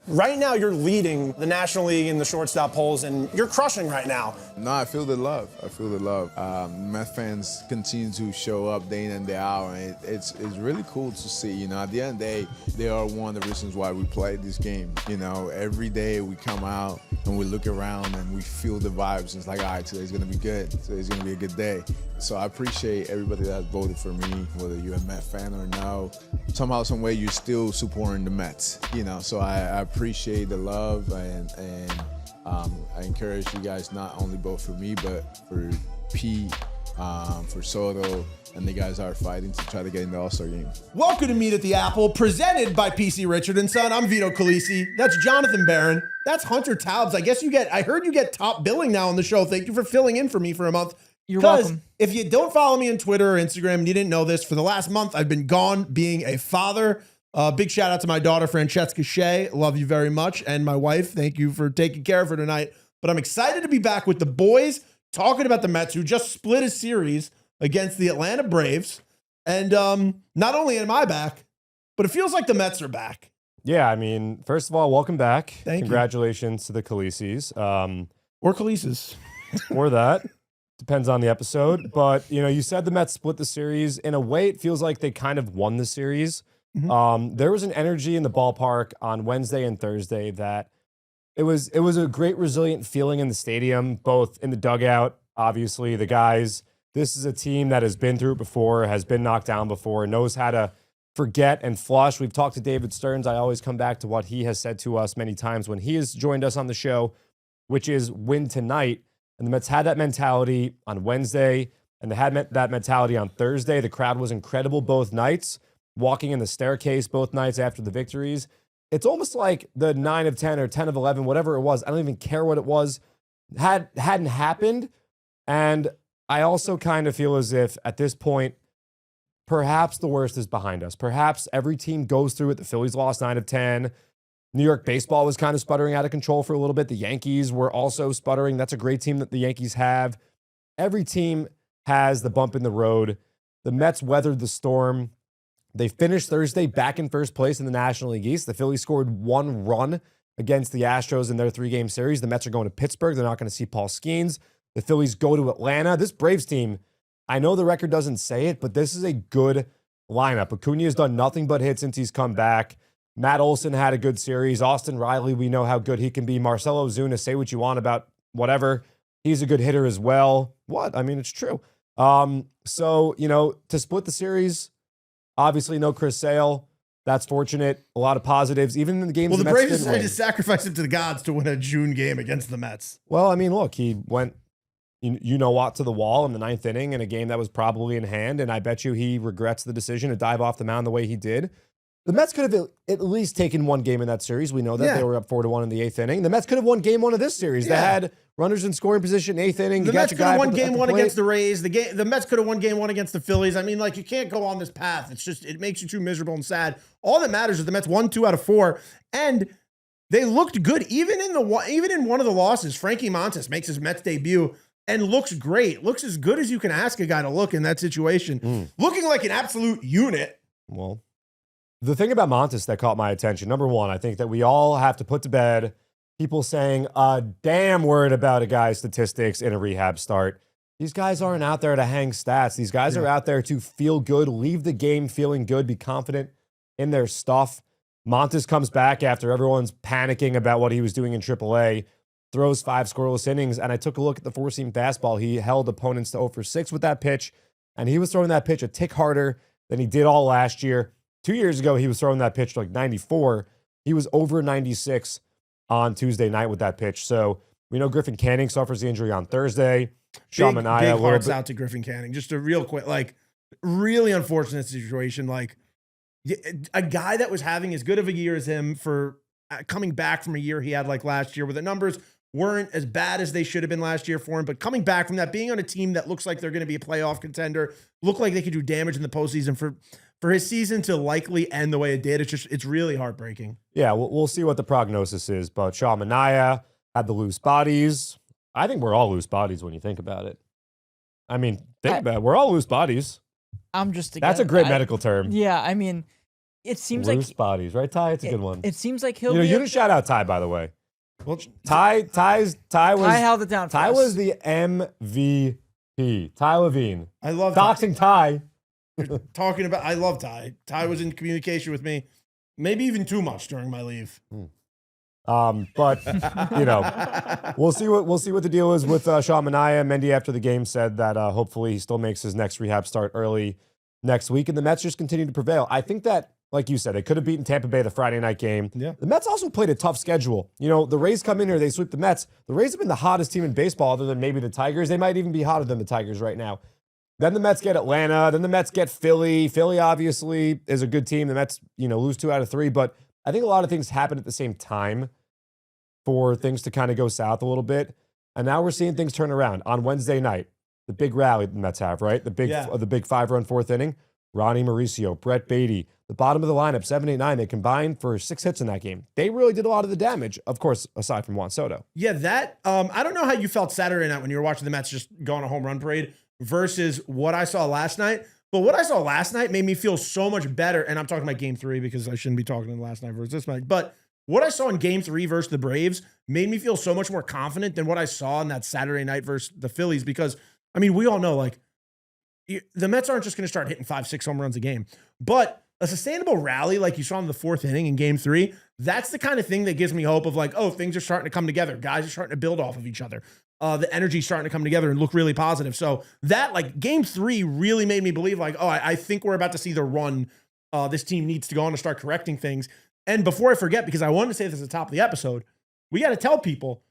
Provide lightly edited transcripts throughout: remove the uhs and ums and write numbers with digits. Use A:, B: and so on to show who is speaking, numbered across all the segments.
A: Right now, you're leading the National League in the shortstop polls, and you're crushing right now.
B: No, I feel the love. Mets fans continue to show up day in and day out, and it's really cool to see. You know, at the end of the day, they are one of the reasons why we play this game. You know, every day we come out and we look around and we feel the vibes. It's like, all right, today's gonna be good. Today's gonna be a good day. So I appreciate everybody that voted for me, whether you're a Met fan or no. Somehow, some way, you're still supporting the Mets. You know, so I appreciate the love, and I encourage you guys not only vote for me, but for Pete, for Soto, and the guys that are fighting to try to get in the All-Star game.
A: Welcome to Meet at the Apple, presented by PC Richard & Son. I'm Vito Calisi. That's Jonathan Barron. That's Hunter Taubes. I heard you get top billing now on the show. Thank you for filling in for me for a month.
C: You're welcome.
A: If you don't follow me on Twitter or Instagram and you didn't know this, for the last month, I've been gone being a father. Big shout out to my daughter, Francesca Shea. Love you very much. And my wife, thank you for taking care of her tonight. But I'm excited to be back with the boys talking about the Mets, who just split a series against the Atlanta Braves. And not only am I back, but it feels like the Mets are back.
D: Yeah, I mean, first of all, welcome back.
A: Thank you.
D: Congratulations to the Khaleesi's.
A: Or Khaleesi's.
D: Or that. Depends on the episode. But, you know, you said the Mets split the series. In a way, it feels like they kind of won the series. Mm-hmm. There was an energy in the ballpark on Wednesday and Thursday that it was a great resilient feeling in the stadium, both in the dugout, obviously, the guys. This is a team that has been through it before, has been knocked down before, knows how to forget and flush. We've talked to David Stearns. I always come back to what he has said to us many times when he has joined us on the show, which is win tonight. And the Mets had that mentality on Wednesday, and they had that mentality on Thursday. The crowd was incredible both nights, walking in the staircase both nights after the victories. It's almost like the 9 of 10 or 10 of 11, whatever it was, I don't even care what it was, hadn't happened. And I also kind of feel as if at this point, perhaps the worst is behind us. Perhaps every team goes through it. The Phillies lost 9 of 10. New York baseball was kind of sputtering out of control for a little bit. The Yankees were also sputtering. That's a great team that the Yankees have. Every team has the bump in the road. The Mets weathered the storm. They finished Thursday back in first place in the National League East. The Phillies scored 1 run against the Astros in their 3-game series. The Mets are going to Pittsburgh. They're not going to see Paul Skeens. The Phillies go to Atlanta. This Braves team, I know the record doesn't say it, but this is a good lineup. Acuna has done nothing but hit since he's come back. Matt Olson had a good series. Austin Riley, we know how good he can be. Marcell Ozuna, say what you want about whatever. He's a good hitter as well. What? I mean, it's true. So, you know, to split the series, obviously no Chris Sale. That's fortunate. A lot of positives. Even in the games,
A: Well, the
D: Mets
A: Braves
D: didn't
A: decided
D: win.
A: to sacrifice him to the gods to win a June game against the Mets.
D: Well, I mean, look, he went, you know what, to the wall in the 9th inning in a game that was probably in hand, and I bet you he regrets the decision to dive off the mound the way he did. The Mets could have at least taken 1 game in that series. We know that they were up 4-1 in the 8th inning. The Mets could have won game 1 of this series. They had runners in scoring position, 8th inning.
A: The Mets could have won game 1 against the Rays. The Mets could have won game 1 against the Phillies. I mean, like, you can't go on this path. It's just, it makes you too miserable and sad. All that matters is the Mets won 2 out of 4, and they looked good. Even in one of the losses, Frankie Montas makes his Mets debut and looks great. Looks as good as you can ask a guy to look in that situation. Looking like an absolute unit.
D: Well, the thing about Montas that caught my attention, number one, I think that we all have to put to bed people saying a damn word about a guy's statistics in a rehab start. These guys aren't out there to hang stats. These guys are out there to feel good, leave the game feeling good, be confident in their stuff. Montas comes back after everyone's panicking about what he was doing in AAA, throws 5 scoreless innings, and I took a look at the 4-seam fastball. He held opponents to 0 for 6 with that pitch, and he was throwing that pitch a tick harder than he did all last year. 2 years ago, he was throwing that pitch like 94. He was over 96 on Tuesday night with that pitch. So we know Griffin Canning suffers the injury on Thursday. Sean Manaea,
A: big hearts out to Griffin Canning. Just a real quick, like, really unfortunate situation. Like, a guy that was having as good of a year as him for coming back from a year he had like last year, where the numbers weren't as bad as they should have been last year for him, but coming back from that, being on a team that looks like they're going to be a playoff contender, look like they could do damage in the postseason, for his season to likely end the way it did, it's really heartbreaking.
D: Yeah, we'll see what the prognosis is, but Sean Manaea had the loose bodies. I think we're all loose bodies when you think about it. I mean, think about it. We're all loose bodies.
C: I'm just
D: That's a great medical term.
C: Yeah, I mean, it seems
D: Loose
C: like
D: bodies, right, Ty? It's a good one.
C: it seems like he'll
D: You know,
C: be
D: you didn't shout out Ty, by the way.
A: Well,
D: Ty
C: held it down for
D: Ty
C: us.
D: was the MVP. Ty Levine.
A: I love
D: Doxing Ty.
A: talking about. I love Ty. Ty was in communication with me, maybe even too much during my leave.
D: But you know, we'll see what the deal is with Sean Manaea. Mendy after the game said that hopefully he still makes his next rehab start early next week, and the Mets just continue to prevail. I think that, like you said, they could have beaten Tampa Bay the Friday night game.
A: Yeah.
D: The Mets also played a tough schedule. You know, the Rays come in here, they sweep the Mets. The Rays have been the hottest team in baseball, other than maybe the Tigers. They might even be hotter than the Tigers right now. Then the Mets get Atlanta. Then the Mets get Philly. Philly obviously is a good team. The Mets, lose 2 out of 3, but I think a lot of things happen at the same time for things to kind of go south a little bit. And now we're seeing things turn around. On Wednesday night, the big rally the Mets have, right? The big 5-run fourth inning. Ronnie Mauricio, Brett Beatty, the bottom of the lineup, 7, 8, 9. They combined for 6 hits in that game. They really did a lot of the damage, of course, aside from Juan Soto.
A: Yeah, that I don't know how you felt Saturday night when you were watching the Mets just go on a home run parade versus what I saw last night. But what I saw last night made me feel so much better. And I'm talking about game 3 because I shouldn't be talking in last night versus this night. But what I saw in game 3 versus the Braves made me feel so much more confident than what I saw in that Saturday night versus the Phillies. Because, I mean, we all know, like, the Mets aren't just going to start hitting 5, 6 home runs a game. But a sustainable rally like you saw in the 4th inning in game 3, that's the kind of thing that gives me hope of like, oh, things are starting to come together. Guys are starting to build off of each other. The energy's starting to come together and look really positive. So that, like, game 3 really made me believe, like, oh, I think we're about to see the run this team needs to go on to start correcting things. And before I forget, because I wanted to say this at the top of the episode, we got to tell people,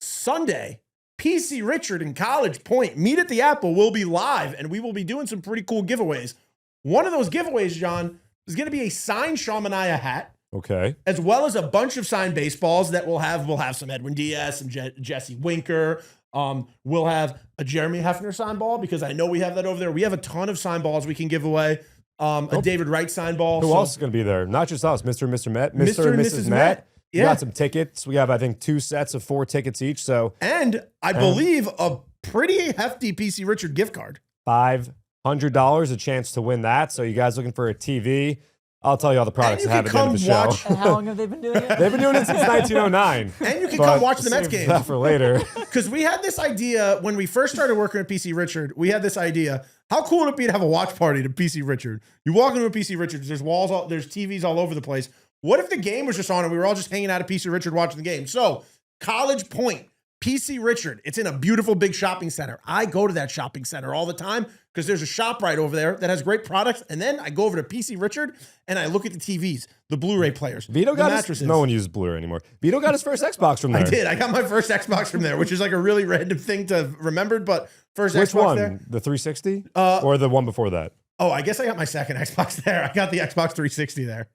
A: Sunday, PC Richard and College Point Meet at the Apple will be live, and we will be doing some pretty cool giveaways. One of those giveaways, John, is going to be a signed Sean Manaea hat.
D: Okay.
A: As well as a bunch of signed baseballs that we'll have some Edwin Diaz, some Jesse Winker. We'll have a Jeremy Hefner signed ball because I know we have that over there. We have a ton of signed balls we can give away. A David Wright signed ball.
D: Who else is going to be there? Not just us, Mr. and Mr. Met, Mr. and Mrs. Met.
A: Yeah.
D: We got some tickets. We have, I think, 2 sets of 4 tickets each. So,
A: and I believe a pretty hefty PC Richard gift card.
D: $500, a chance to win that. So you guys looking for a TV? I'll tell you all the products I have at the end of the show.
C: And how long have they been doing it?
D: They've been doing it since 1909.
A: And you can come watch the Mets
D: save
A: games.
D: that for later.
A: Because we had this idea when we first started working at PC Richard. We had this idea. How cool would it be to have a watch party to PC Richard? You walk into a PC Richard, there's walls, there's TVs all over the place. What if the game was just on and we were all just hanging out at PC Richard watching the game? So, College Point, PC Richard, it's in a beautiful big shopping center. I go to that shopping center all the time because there's a shop right over there that has great products. And then I go over to PC Richard and I look at the TVs, the Blu-ray players,
D: Vito
A: the
D: got
A: mattresses.
D: no one uses Blu-ray anymore. Vito got his first Xbox from there.
A: I did. I got my first Xbox from there, which is like a really random thing to remember, but first
D: Which
A: Xbox
D: one?
A: there.
D: The 360? Or the one before that?
A: Oh, I guess I got my second Xbox there. I got the Xbox 360 there.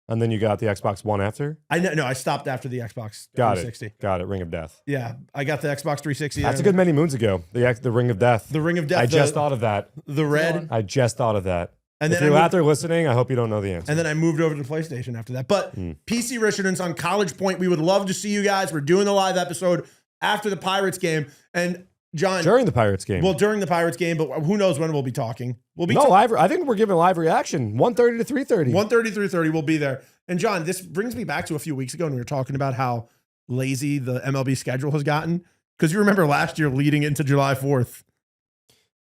D: And then you got the Xbox One after?
A: I stopped after the Xbox
D: Got
A: 360.
D: it. Got it. Ring of Death.
A: Yeah, I got the Xbox 360.
D: That's a good many moons ago. The Ring of Death.
A: The Ring of Death.
D: I just thought of that.
A: The red.
D: I just thought of that.
A: And
D: if
A: then
D: you're out there listening, I hope you don't know the answer.
A: And then I moved over to the PlayStation after that. But PC Richard's on College Point. We would love to see you guys. We're doing the live episode after the Pirates game. And John.
D: During the Pirates game.
A: Well, during the Pirates game, but who knows when we'll be talking. We'll be
D: live. I think we're giving live reaction. 1:30 to 3:30.
A: 1:30 through 30. We'll be there. And John, this brings me back to a few weeks ago when we were talking about how lazy the MLB schedule has gotten. Because you remember last year leading into July 4th.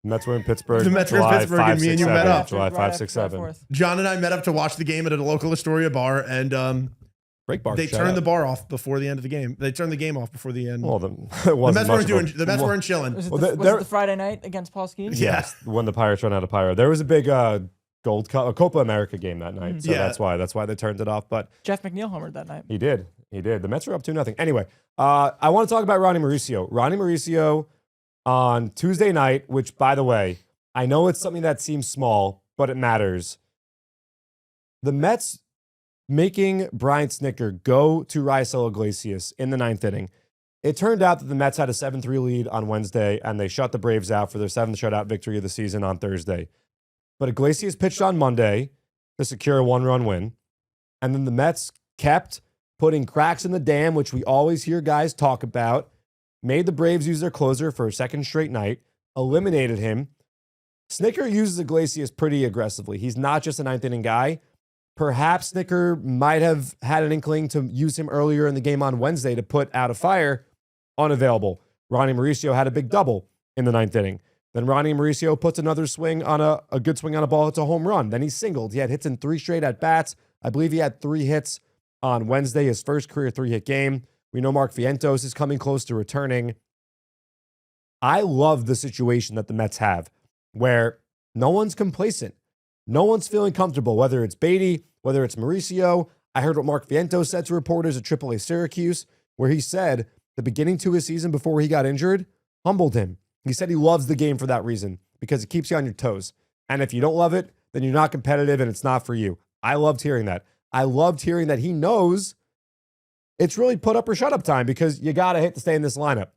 D: The Mets were in Pittsburgh.
A: The Mets were in Pittsburgh and me and you met up.
D: July 5, 6, 7.
A: John and I met up to watch the game at a local Astoria bar, and
D: Break bar.
A: they turned the bar off before the end of the game. They turned the game off before the end.
D: Well,
A: the Mets weren't chilling.
C: Was it the Friday night against Paul Skeens?
A: Yes.
D: When the Pirates run out of pyro. There was a big Gold Cup, a Copa America game that night. So that's why they turned it off. But
C: Jeff McNeil homered that night.
D: He did. The Mets were up 2-0. Anyway, I want to talk about Ronnie Mauricio. Ronnie Mauricio on Tuesday night, which, by the way, I know it's something that seems small, but it matters. The Mets making Brian Snitker go to Raisel Iglesias in the 9th inning. It turned out that the Mets had a 7-3 lead on Wednesday, and they shut the Braves out for their 7th shutout victory of the season on Thursday. But Iglesias pitched on Monday to secure a 1-run win. And then the Mets kept putting cracks in the dam, which we always hear guys talk about, made the Braves use their closer for a second straight night, eliminated him. Snitker uses Iglesias pretty aggressively. He's not just a 9th inning guy. Perhaps Snicker might have had an inkling to use him earlier in the game on Wednesday to put out a fire. Unavailable. Ronnie Mauricio had a big double in the 9th inning. Then Ronnie Mauricio puts another swing on a good swing on a ball. It's a home run. Then he singled. He had hits in 3 straight at-bats. I believe he had 3 hits on Wednesday, his first career 3-hit game. We know Mark Vientos is coming close to returning. I love the situation that the Mets have where no one's complacent. No one's feeling comfortable, whether it's Beatty, whether it's Mauricio. I heard what Mark Vientos said to reporters at AAA Syracuse, where he said the beginning to his season before he got injured humbled him. He said he loves the game for that reason because it keeps you on your toes. And if you don't love it, then you're not competitive and it's not for you. I loved hearing that. I loved hearing that he knows it's really put up or shut up time because you got to hit to stay in this lineup.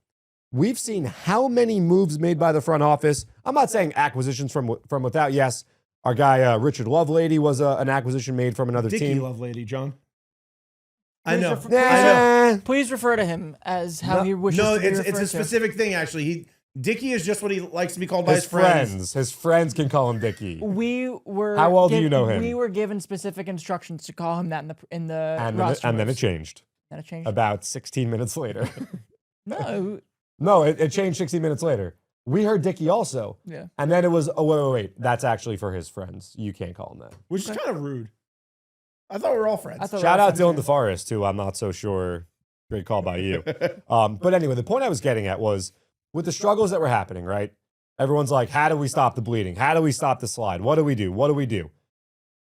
D: We've seen how many moves made by the front office. I'm not saying acquisitions from without. Yes, our guy Richard Lovelady was an acquisition made from another
A: Dicky
D: team.
A: Lovelady, John.
C: Please
A: I know.
C: I know. Please refer to him as how he wishes to be referred
A: it's a
C: to.
A: specific thing, actually. Dicky is just what he likes to be called by his friends.
D: His friends can call him Dicky.
C: We were.
D: How well do you know him?
C: We were given specific instructions to call him that in the roster.
D: And then it changed.
C: Then it changed.
D: About 16 minutes later.
C: No,
D: it changed 16 minutes later. We heard Dicky also.
C: Yeah.
D: And then it was, wait. That's actually for his friends. You can't call him that.
A: Which is kind of rude. I thought we were all friends.
D: Shout out Dylan DeForest, who I'm not so sure. Great call by you. But anyway, the point I was getting at was with the struggles that were happening, right? Everyone's like, how do we stop the bleeding? How do we stop the slide? What do we do? What do we do?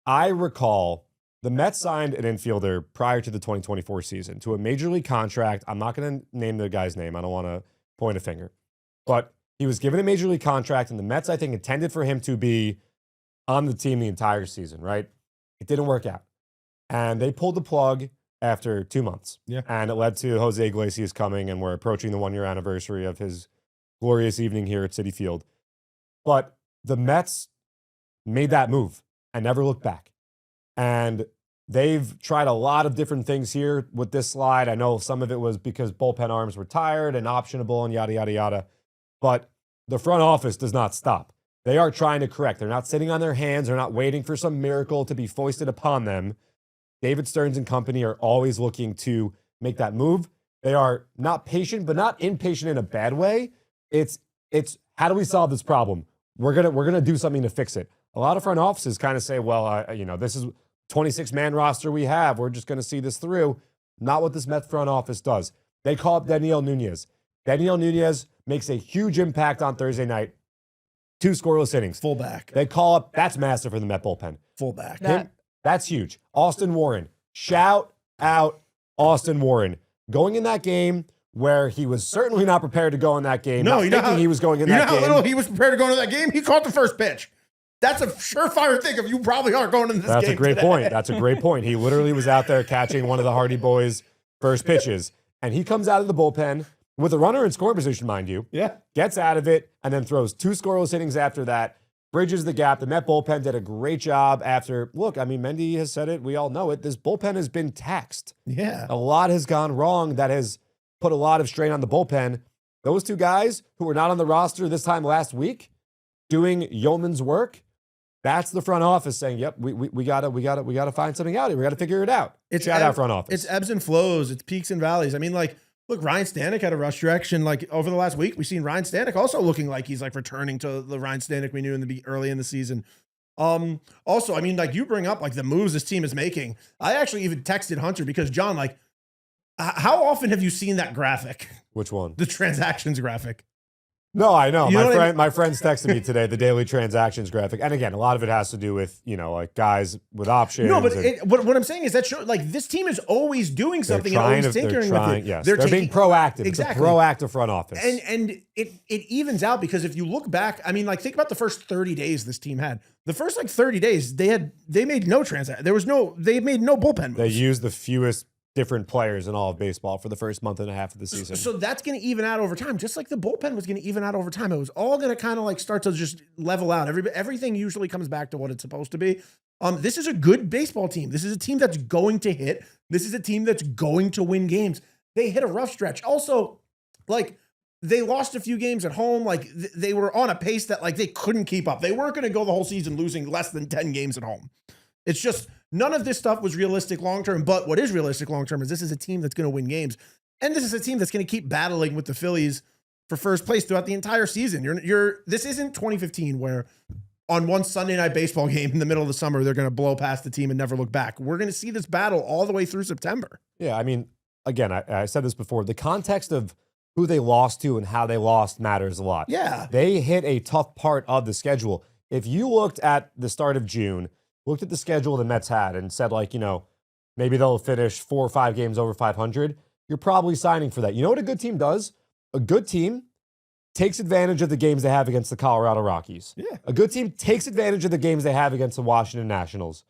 D: I recall the Mets signed an infielder prior to the 2024 season to a major league contract. I'm not going to name the guy's name. I don't want to point a finger. But he was given a major league contract, and the Mets, I think, intended for him to be on the team the entire season, right? It didn't work out. And they pulled the plug after 2 months.
A: Yeah.
D: And it led to Jose Iglesias coming, and we're approaching the 1-year anniversary of his glorious evening here at Citi Field. But the Mets made that move and never looked back. And they've tried a lot of different things here with this slide. I know some of it was because bullpen arms were tired and optionable and yada, yada, yada. But the front office does not stop. They are trying to correct. They're not sitting on their hands. They're not waiting for some miracle to be foisted upon them. David Stearns and company are always looking to make that move. They are not patient, but not impatient in a bad way. It's how do we solve this problem? We're gonna do something to fix it. A lot of front offices kind of say, well, this is 26-man roster we have. We're just gonna see this through. Not what this Mets front office does. They call up Daniel Nunez. Daniel Nunez makes a huge impact on Thursday night. 2 scoreless innings.
A: Fullback.
D: They call up, that's massive for the Met bullpen.
A: Fullback.
D: That's huge. Austin Warren. Shout out Austin Warren. Going in that game where he was certainly not prepared to go in that game.
A: No,
D: he was going in that game.
A: You know how little he was prepared to go into that game? He caught the first pitch. That's a surefire thing if you probably aren't going into this game.
D: That's a great
A: today.
D: point. That's a great point. He literally was out there catching one of the Hardy Boys' first pitches. And he comes out of the bullpen with a runner in scoring position, mind you.
A: Yeah.
D: Gets out of it and then throws 2 scoreless innings after that. Bridges the gap. The Met bullpen did a great job after. Look, I mean, Mendy has said it. We all know it. This bullpen has been taxed.
A: Yeah.
D: A lot has gone wrong that has put a lot of strain on the bullpen. Those 2 guys who were not on the roster this time last week doing yeoman's work, that's the front office saying, yep, we gotta find something out here. We gotta figure it out. Shout out front office.
A: It's ebbs and flows. It's peaks and valleys. I mean, like, look, Ryan Stanek had a rush direction. Like over the last week, we've seen Ryan Stanek also looking like he's like returning to the Ryan Stanek we knew early in the season. Also, I mean, like you bring up like the moves this team is making. I actually even texted Hunter because John, like, how often have you seen that graphic?
D: Which one?
A: The transactions graphic.
D: No, I know.
A: You know what I mean?
D: My friends texted me today the daily transactions graphic, and again, a lot of it has to do with like guys with options.
A: No, but what I'm saying is that like this team is always doing something and always tinkering with it.
D: Yes, they're being proactive.
A: Exactly.
D: It's a proactive front office,
A: and it evens out because if you look back, I mean, like think about the first 30 days this team had. The first like 30 days they made no transaction. They made no bullpen moves.
D: They used the fewest different players in all of baseball for the first month and a half of the season.
A: So that's going to even out over time, just like the bullpen was going to even out over time. It was all going to kind of like start to just level out. Everything usually comes back to what it's supposed to be. This is a good baseball team. This is a team that's going to hit. This is a team that's going to win games. They hit a rough stretch. Also, like they lost a few games at home. Like they were on a pace that like they couldn't keep up. They weren't going to go the whole season losing less than 10 games at home. It's just none of this stuff was realistic long-term, but what is realistic long-term is this is a team that's going to win games. And this is a team that's going to keep battling with the Phillies for first place throughout the entire season. This isn't 2015 where on one Sunday night baseball game in the middle of the summer, they're going to blow past the team and never look back. We're going to see this battle all the way through September.
D: Yeah, I mean, again, I said this before. The context of who they lost to and how they lost matters a lot.
A: Yeah.
D: They hit a tough part of the schedule. If you looked at the start of June, looked at the schedule the Mets had and said, like, maybe they'll finish 4 or 5 games over 500, you're probably signing for that. You know what a good team does? A good team takes advantage of the games they have against the Colorado Rockies.
A: Yeah.
D: A good team takes advantage of the games they have against the Washington Nationals.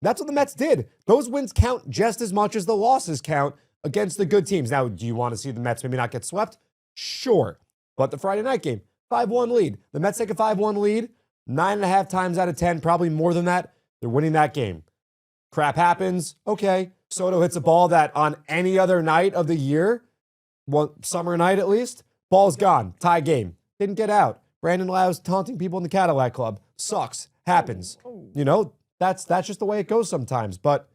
D: That's what the Mets did. Those wins count just as much as the losses count against the good teams. Now, do you want to see the Mets maybe not get swept? Sure. But the Friday night game, 5-1 lead. The Mets take a 5-1 lead, 9.5 times out of 10, probably more than that, they're winning that game. Crap happens. Okay. Soto hits a ball that on any other night of the year, summer night at least, ball's gone. Tie game. Didn't get out. Brandon Lau's taunting people in the Cadillac Club. Sucks. Happens. That's just the way it goes sometimes. But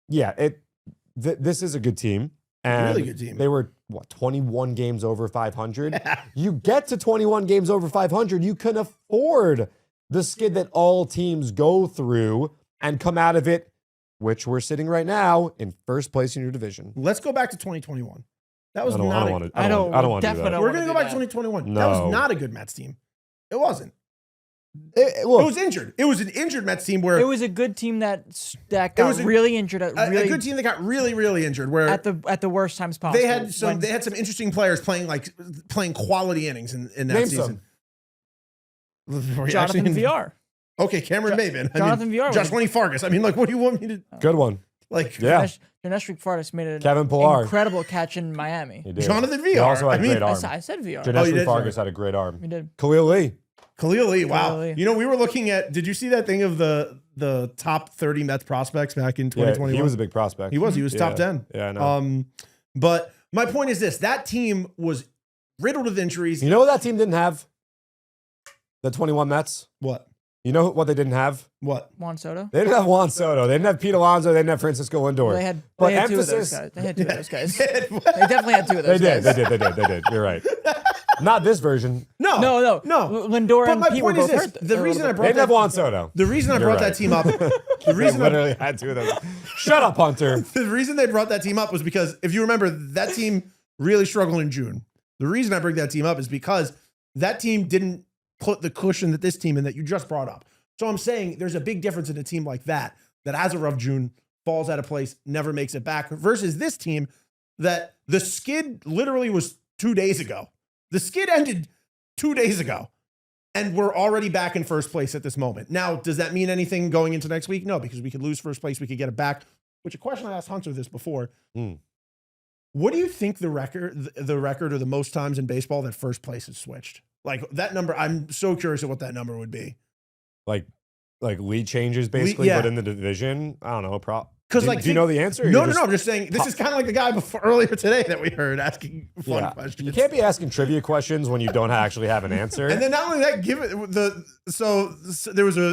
D: yeah, this is a good team. And
A: really good team.
D: They were, 21 games over 500? Yeah. You get to 21 games over 500, you can afford the skid that all teams go through and come out of it, which we're sitting right now in first place in your division.
A: Let's go back to 2021. That was
D: I don't want to.
C: Definitely
A: We're going to go back to 2021.
D: No.
A: That was not a good Mets team. It wasn't.
D: It
A: it was injured. It was an injured Mets team where
C: it was a good team that got really injured.
A: A good team that got really, really injured. Where
C: at the worst times possible.
A: They had some interesting players playing quality innings in that
D: Name
A: season.
C: Jonathan VR.
A: Okay, Cameron Maben.
C: Jonathan VR.
A: Josh Winnie Fargas. I mean, what do you want me to?
D: Good one.
A: Yeah.
C: Janesh Fargas made an
D: Kevin Pillar.
C: incredible catch in Miami.
D: He did.
A: Jonathan VR.
D: He also had a great arm.
C: I said VR.
D: Janesh Fargas had a great arm.
C: He did.
D: Khalil Lee.
A: Wow.
C: Lee.
A: We were looking at, did you see that thing of the top 30 Mets prospects back in 2021?
D: Yeah, he was a big prospect.
A: He was top 10.
D: Yeah, I know.
A: But my point is this, that team was riddled with injuries.
D: You know what that team didn't have? The 21 Mets?
A: What?
D: You know what they didn't have?
A: What?
C: Juan Soto.
D: They didn't have Juan Soto. They didn't have Pete Alonso. They didn't have Francisco Lindor.
C: They had two of those guys. They had two of those guys. They definitely had two of those guys.
D: They did. You're right. Not this version.
A: No.
C: Lindor and Pete were both hurt.
A: The reason I brought
D: They didn't have Juan Soto.
A: The reason I brought that team up. The reason
D: they literally had two of those. Shut up, Hunter.
A: The reason they brought that team up was because if you remember, that team really struggled in June. The reason I bring that team up is because that team didn't put the cushion that this team in that you just brought up. So I'm saying there's a big difference in a team like that has a rough June, falls out of place, never makes it back, versus this team that the skid literally was 2 days ago. The skid ended 2 days ago, and we're already back in first place at this moment. Now, does that mean anything going into next week? No, because we could lose first place, we could get it back, which a question I asked Hunter this before. What do you think the record or the most times in baseball that first place is switched? Like that number, I'm so curious at what that number would be.
D: Like lead changes basically, but in the division, I don't know. Because do you know the answer?
A: No. I'm just saying this is kind of like the guy earlier today that we heard asking fun questions.
D: You can't be asking trivia questions when you don't actually have an answer.
A: And then not only that,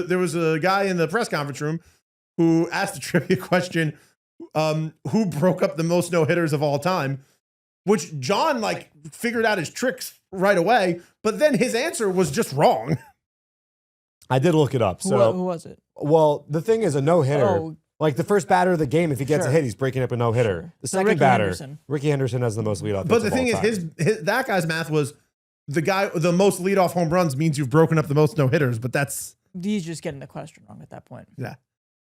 A: there was a guy in the press conference room who asked a trivia question, who broke up the most no-hitters of all time, which John figured out his tricks right away, but then his answer was just wrong.
D: I did look it up. So
C: who was it?
D: Well, the thing is, a no-hitter, the first batter of the game, if he gets a hit, he's breaking up a no-hitter.
C: Sure.
D: The second batter, Ricky Henderson has the most leadoff.
A: But the thing is, that guy's math was the most leadoff home runs means you've broken up the most no-hitters, but
C: he's just getting the question wrong at that point.
A: Yeah.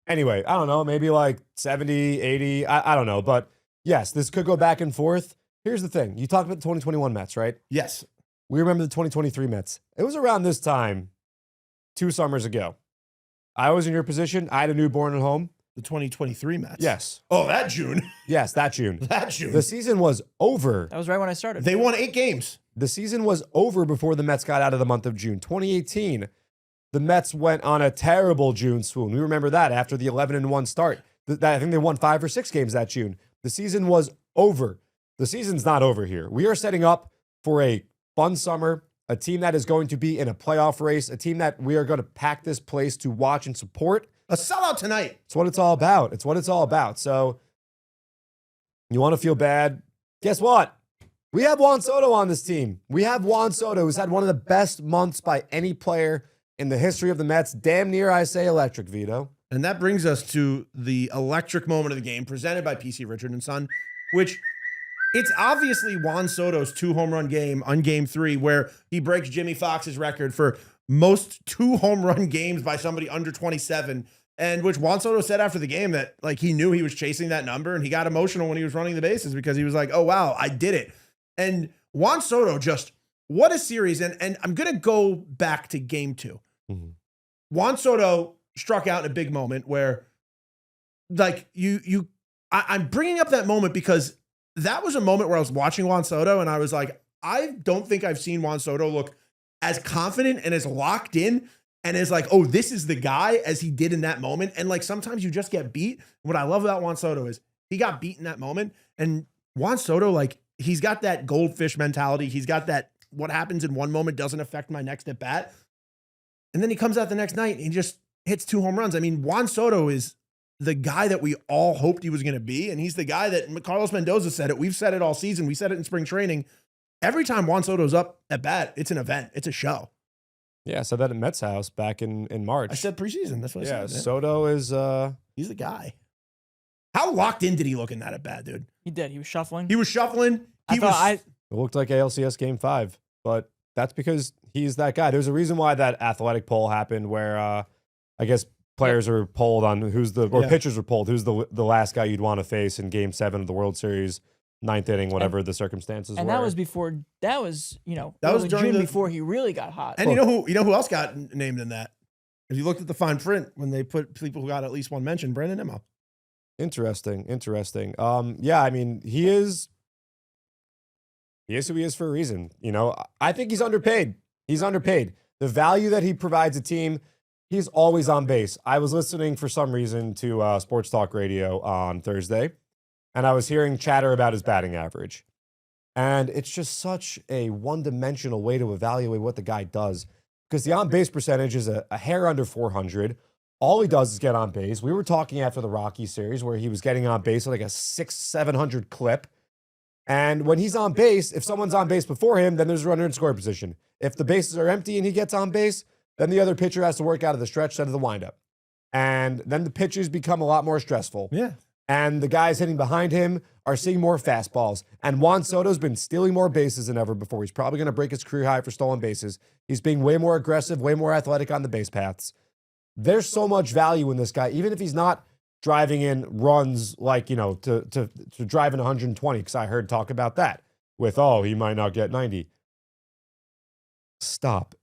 D: Anyway, I don't know, maybe 70, 80, I don't know. But yes, this could go back and forth. Here's the thing. You talked about the 2021 Mets, right?
A: Yes.
D: We remember the 2023 Mets. It was around this time 2 summers ago. I was in your position. I had a newborn at home.
A: The 2023 Mets.
D: Yes.
A: Oh, that June.
D: Yes, that June.
A: That June.
D: The season was over.
C: That was right when I started.
A: They won 8 games.
D: The season was over before the Mets got out of the month of June. 2018, the Mets went on a terrible June swoon. We remember that after the 11-1 start. I think they won 5 or 6 games that June. The season was over. The season's not over here. We are setting up for a fun summer, a team that is going to be in a playoff race, a team that we are going to pack this place to watch and support.
A: A sellout tonight.
D: It's what it's all about. It's what it's all about. So you want to feel bad? Guess what? We have Juan Soto on this team. We have Juan Soto, who's had one of the best months by any player in the history of the Mets. Damn near, I say, electric, Vito.
A: And that brings us to the electric moment of the game presented by PC Richard and Son, which it's obviously Juan Soto's 2-home run game on game 3, where he breaks Jimmy Fox's record for most 2-home run games by somebody under 27. And which Juan Soto said after the game that like he knew he was chasing that number, and he got emotional when he was running the bases because he was like, oh, wow, I did it. And Juan Soto just, what a series. And I'm going to go back to game 2. Mm-hmm. Juan Soto struck out in a big moment where like I'm bringing up that moment because that was a moment where I was watching Juan Soto and I was like, I don't think I've seen Juan Soto look as confident and as locked in and as like, oh, this is the guy as he did in that moment. And like, sometimes you just get beat. What I love about Juan Soto is he got beat in that moment. And Juan Soto, like, he's got that goldfish mentality. He's got that, what happens in one moment doesn't affect my next at bat. And then he comes out the next night and he just hits 2 home runs. I mean, Juan Soto is the guy that we all hoped he was going to be. And he's the guy that Carlos Mendoza said it. We've said it all season. We said it in spring training. Every time Juan Soto's up at bat, it's an event. It's a show.
D: Yeah, I said that at Mets house back in March.
A: I said preseason. That's what I said.
D: Soto is
A: he's the guy. How locked in did he look in that at bat, dude?
C: He did. He was shuffling.
D: It looked like ALCS Game 5, but that's because he's that guy. There's a reason why that athletic poll happened where I guess players are polled on pitchers were polled who's the last guy you'd want to face in Game 7 of the World Series, 9th inning, whatever the circumstances were.
C: And that was before. That was
A: during
C: before he really got hot.
A: And you know who else got named in that? If you looked at the fine print when they put people who got at least one mention, Brandon Nimmo.
D: Interesting. Yeah, I mean, he is who he is for a reason. You know, I think he's underpaid. The value that he provides a team, he's always on base. I was listening for some reason to Sports Talk Radio on Thursday, and I was hearing chatter about his batting average. And it's just such a one-dimensional way to evaluate what the guy does, because the on-base percentage is a hair under 400. All he does is get on base. We were talking after the Rockies series where he was getting on base with like a 600-700 clip. And when he's on base, if someone's on base before him, then there's a runner in scoring position. If the bases are empty and he gets on base, then the other pitcher has to work out of the stretch instead of the windup. And then the pitches become a lot more stressful.
A: Yeah.
D: And the guys hitting behind him are seeing more fastballs. And Juan Soto's been stealing more bases than ever before. He's probably going to break his career high for stolen bases. He's being way more aggressive, way more athletic on the base paths. There's so much value in this guy, even if he's not driving in runs like, to drive in 120, because I heard talk about that with, he might not get 90. Stop.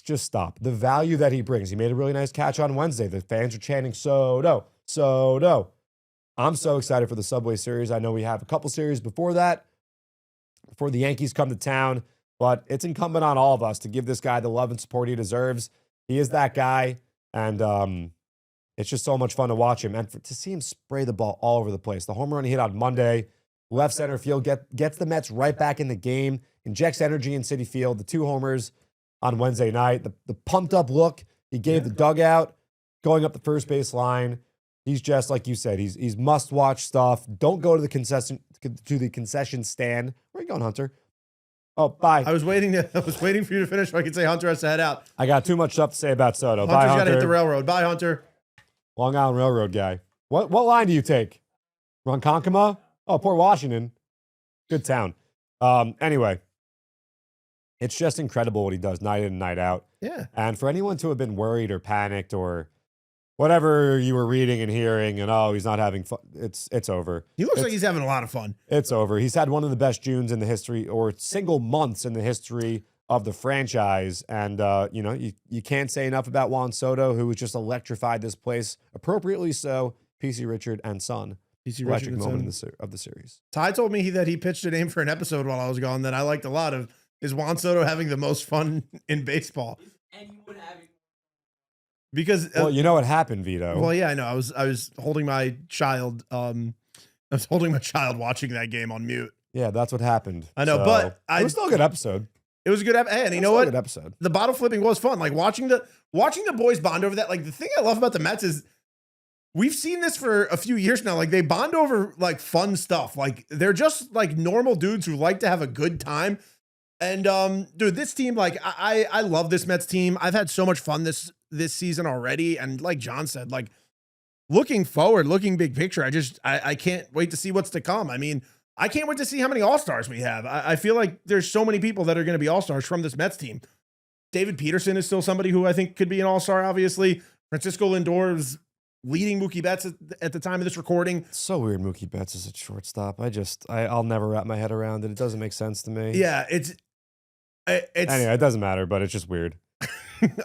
D: Just stop. The value that he brings. He made a really nice catch on Wednesday. The fans are chanting, Soto, Soto. I'm so excited for the Subway Series. I know we have a couple series before that, before the Yankees come to town, but it's incumbent on all of us to give this guy the love and support he deserves. He is that guy. And it's just so much fun to watch him. And to see him spray the ball all over the place. The home run he hit on Monday, left center field, gets the Mets right back in the game, injects energy in Citi Field. The 2 homers on Wednesday night. The pumped up look he gave the dugout going up the first base line. He's just, like you said, he's must-watch stuff. Don't go to the concession stand. Where are you going, Hunter? Oh, bye.
A: I was waiting for you to finish so I could say Hunter has to head out.
D: I got too much stuff to say about Soto.
A: Hunter's got to hit the railroad. Bye, Hunter.
D: Long Island Railroad guy. What line do you take? Ronkonkoma? Oh, Port Washington. Good town. Anyway, it's just incredible what he does night in and night out.
A: Yeah.
D: And for anyone to have been worried or panicked or whatever you were reading and hearing and, he's not having fun, it's over.
A: He looks like he's having a lot of fun.
D: It's over. He's had one of the best Junes in the history, or single months in the history of the franchise. And, you can't say enough about Juan Soto, who has just electrified this place, appropriately so. PC Richard and Son. Electric moment of the series.
A: Ty told me that he pitched a name for an episode while I was gone that I liked a lot of, is Juan Soto having the most fun in baseball.
C: And you would have it.
A: Because
D: you know what happened, Vito.
A: Well, yeah, I know. I was holding my child. I was holding my child watching that game on mute.
D: Yeah, that's what happened.
A: I know, but
D: it was still a good episode.
A: It was a good episode. And you know what?
D: Good episode.
A: The bottle flipping was fun. Like watching the boys bond over that. Like the thing I love about the Mets is we've seen this for a few years now. Like they bond over like fun stuff. Like they're just like normal dudes who like to have a good time. And dude, this team, like I love this Mets team. I've had so much fun this season already. And like John said, like looking forward, looking big picture, I can't wait to see what's to come. I mean, I can't wait to see how many All-Stars we have. I feel like there's so many people that are going to be All-Stars from this Mets team. David Peterson is still somebody who I think could be an All-Star, obviously. Francisco Lindor is leading Mookie Betts at the time of this recording.
D: It's so weird Mookie Betts is at shortstop. I'll never wrap my head around it. It doesn't make sense to me.
A: Yeah, it's
D: anyway, it doesn't matter, but it's just weird.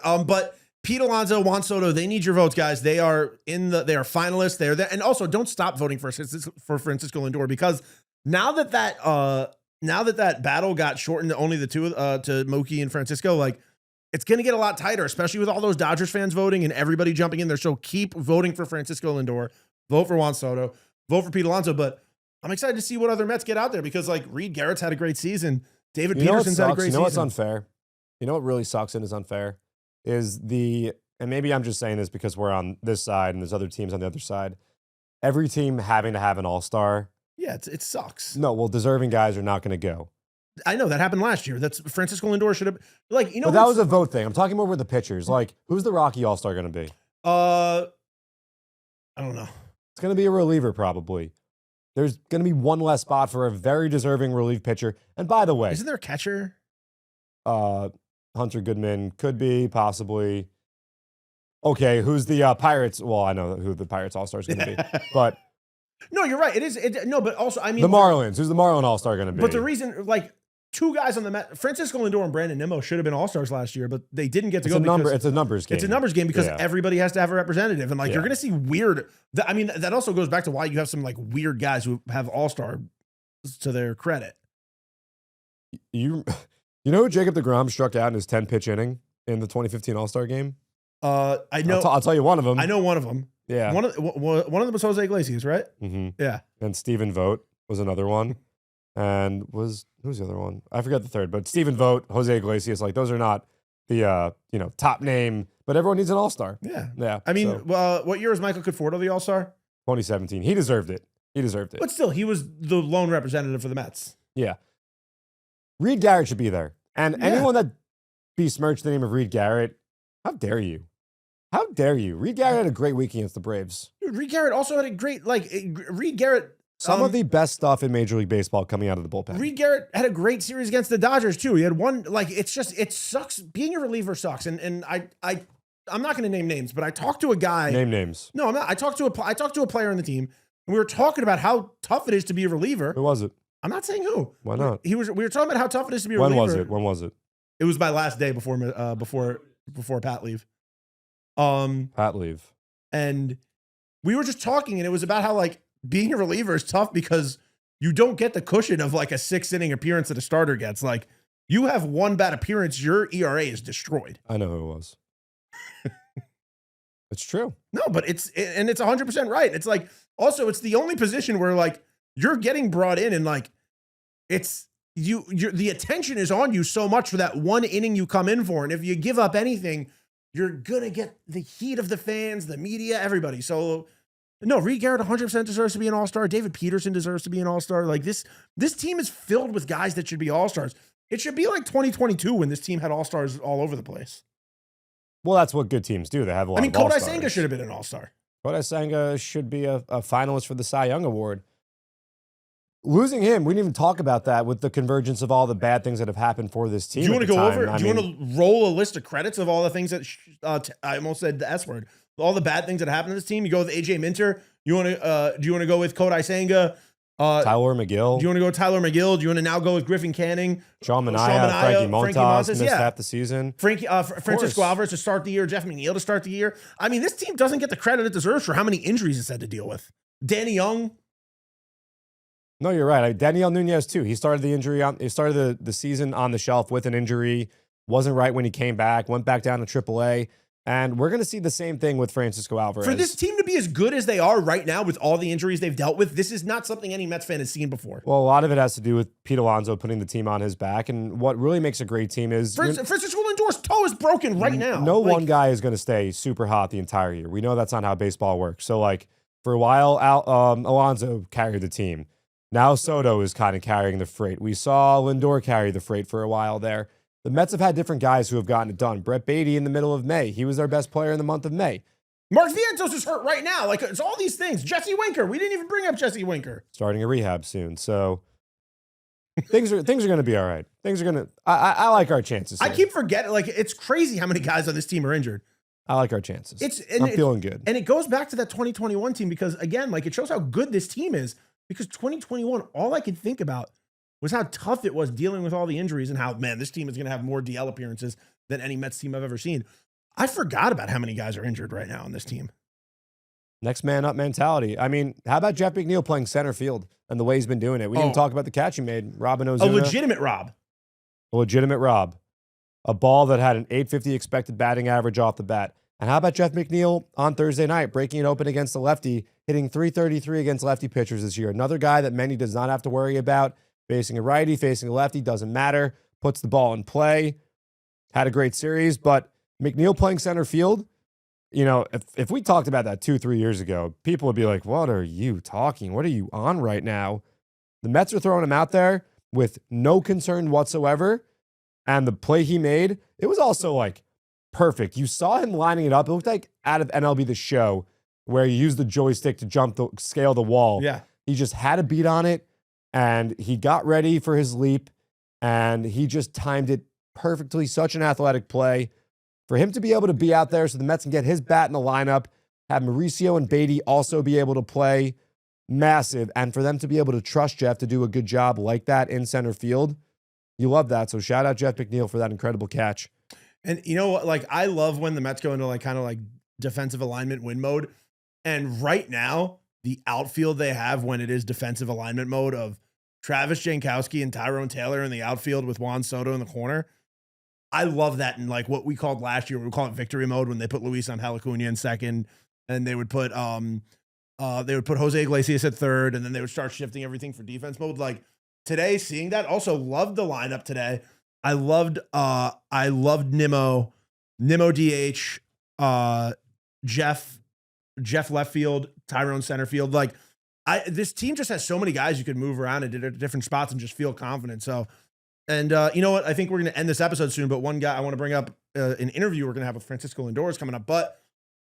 A: But Pete Alonso, Juan Soto, they need your votes, guys. They are finalists. They're there. And also don't stop voting for Francisco Lindor, because now that battle got shortened to only the two to Mookie and Francisco, like it's going to get a lot tighter, especially with all those Dodgers fans voting and everybody jumping in there. So keep voting for Francisco Lindor, vote for Juan Soto, vote for Pete Alonso. But I'm excited to see what other Mets get out there, because like Reed Garrett's had a great season. David Peterson's had a great season.
D: You know what's unfair? You know what really sucks and is unfair? And maybe I'm just saying this because we're on this side and there's other teams on the other side. Every team having to have an all-star.
A: Yeah, it sucks.
D: No, well, deserving guys are not going to go.
A: I know that happened last year. That's Francisco Lindor should have, like, you know.
D: But that was a vote thing. I'm talking more with the pitchers. Like, who's the Rocky All-Star going to be?
A: I don't know.
D: It's going to be a reliever probably. There's going to be one less spot for a very deserving relief pitcher. And by the way,
A: isn't there a catcher?
D: Hunter Goodman could be, possibly. Okay, who's the Pirates? Well, I know who the Pirates All-Star is going to be, but
A: no, you're right. It is. No, but also, I mean,
D: the Marlins. Who's the Marlin All-Star going to be?
A: But the reason, like, two guys on the Mets, Francisco Lindor and Brandon Nimmo should have been All-Stars last year, but they didn't get to go.
D: It's a numbers game.
A: It's a numbers game because everybody has to have a representative, and like you're going to see weird. I mean, that also goes back to why you have some like weird guys who have All-Star to their credit.
D: You know who Jacob deGrom struck out in his 10-pitch inning in the 2015 All-Star game?
A: I know.
D: I'll tell you one of them.
A: I know one of them.
D: Yeah.
A: One of them was Jose Iglesias, right?
D: Mm-hmm.
A: Yeah.
D: And Stephen Vogt was another one. And who's the other one? I forgot the third, but Stephen Vogt, Jose Iglesias, like those are not the top name, but everyone needs an All-Star.
A: Yeah.
D: Yeah.
A: I mean, what year was Michael Conforto the All-Star?
D: 2017. He deserved it.
A: But still, he was the lone representative for the Mets.
D: Yeah. Reed Garrett should be there. And anyone that besmirched the name of Reed Garrett, how dare you? How dare you? Reed Garrett had a great week against the Braves.
A: Dude, Reed Garrett also had a great, Reed Garrett.
D: Some of the best stuff in Major League Baseball coming out of the bullpen.
A: Reed Garrett had a great series against the Dodgers too. He had one, like, it sucks. Being a reliever sucks. And I'm not going to name names, but I talked to a guy.
D: Name names.
A: No, I'm not. I talked to a player on the team, and we were talking about how tough it is to be a reliever.
D: Who was it?
A: I'm not saying who.
D: Why not?
A: We were talking about how tough it is to be a reliever.
D: When was it?
A: It was my last day before Pat leave.
D: Pat leave.
A: And we were just talking, and it was about how like being a reliever is tough because you don't get the cushion of like a 6-inning appearance that a starter gets. Like you have one bad appearance, your ERA is destroyed.
D: I know who it was. It's true.
A: No, but it's 100% right. It's like, also it's the only position where like you're getting brought in and like it's the attention is on you so much for that one inning you come in for. And if you give up anything, you're going to get the heat of the fans, the media, everybody. So no, Reed Garrett 100% deserves to be an All-Star. David Peterson deserves to be an All-Star. Like this team is filled with guys that should be All-Stars. It should be like 2022 when this team had All-Stars all over the place.
D: Well, that's what good teams do. They have a lot of
A: Kodai
D: All-Stars.
A: Senga should have been an All-Star.
D: Kodai Senga should be a finalist for the Cy Young Award. Losing him, we didn't even talk about that with the convergence of all the bad things that have happened for this team.
A: Do you want to go over? Do you want to roll a list of credits of all the things that I almost said the S word? All the bad things that happened to this team. You go with AJ Minter. You want to? Do you want to go with Kodai Senga?
D: Tyler McGill.
A: Do you want to go with Tyler McGill? Do you want to now go with Griffin Canning?
D: Sean Manaea, Frankie Montas missed half the season.
A: Francisco Alvarez to start the year. Jeff McNeil to start the year. I mean, this team doesn't get the credit it deserves for how many injuries it's had to deal with. Danny Young.
D: No, you're right. Daniel Nunez too. He started the season on the shelf with an injury. Wasn't right when he came back. Went back down to AAA. And we're going to see the same thing with Francisco Alvarez.
A: For this team to be as good as they are right now with all the injuries they've dealt with, this is not something any Mets fan has seen before.
D: Well, a lot of it has to do with Pete Alonso putting the team on his back. And what really makes a great team is...
A: Francisco Lindor's toe is broken right now.
D: No one guy is going to stay super hot the entire year. We know that's not how baseball works. So, like, for a while, Alonso carried the team. Now Soto is kind of carrying the freight. We saw Lindor carry the freight for a while there. The Mets have had different guys who have gotten it done. Brett Beatty in the middle of May. He was their best player in the month of May.
A: Mark Vientos is hurt right now. Like, it's all these things. Jesse Winker. We didn't even bring up Jesse Winker.
D: Starting a rehab soon. So things are going to be all right. Things are going to. I like our chances here.
A: I keep forgetting. Like, it's crazy how many guys on this team are injured.
D: I like our chances.
A: I'm
D: feeling good.
A: And it goes back to that 2021 team because, again, like, it shows how good this team is. Because 2021, all I could think about was how tough it was dealing with all the injuries and how, man, this team is going to have more DL appearances than any Mets team I've ever seen. I forgot about how many guys are injured right now on this team.
D: Next man up mentality. I mean, how about Jeff McNeil playing center field and the way he's been doing it? We didn't talk about the catch he made. Robin Ozuna.
A: A legitimate Rob.
D: A legitimate Rob. A ball that had an 850 expected batting average off the bat. And how about Jeff McNeil on Thursday night, breaking it open against the lefty, hitting .333 against lefty pitchers this year? Another guy that Manny does not have to worry about. Facing a righty, facing a lefty, doesn't matter. Puts the ball in play. Had a great series, but McNeil playing center field, you know, if we talked about that 2-3 years ago, people would be like, what are you talking? What are you on right now? The Mets are throwing him out there with no concern whatsoever. And the play he made, it was also like perfect. You saw him lining it up. It looked like out of MLB The Show where you use the joystick to scale the wall.
A: Yeah.
D: He just had a beat on it and he got ready for his leap and he just timed it perfectly. Such an athletic play. For him to be able to be out there so the Mets can get his bat in the lineup, have Mauricio and Beatty also be able to play, massive. And for them to be able to trust Jeff to do a good job like that in center field, you love that. So shout out Jeff McNeil for that incredible catch.
A: And you know what? Like, I love when the Mets go into like kind of like defensive alignment win mode. And right now, the outfield they have when it is defensive alignment mode of Travis Jankowski and Tyrone Taylor in the outfield with Juan Soto in the corner. I love that in like what we called last year, we call it victory mode when they put Luis Angel Acuña in second and they would put Jose Iglesias at third and then they would start shifting everything for defense mode. Like today, seeing that, also loved the lineup today. I loved Nimmo DH, Jeff left field, Tyrone center field. Like this team just has so many guys you could move around and at different spots and just feel confident. So, and you know what? I think we're going to end this episode soon, but one guy I want to bring up, an interview we're going to have with Francisco Lindor is coming up. But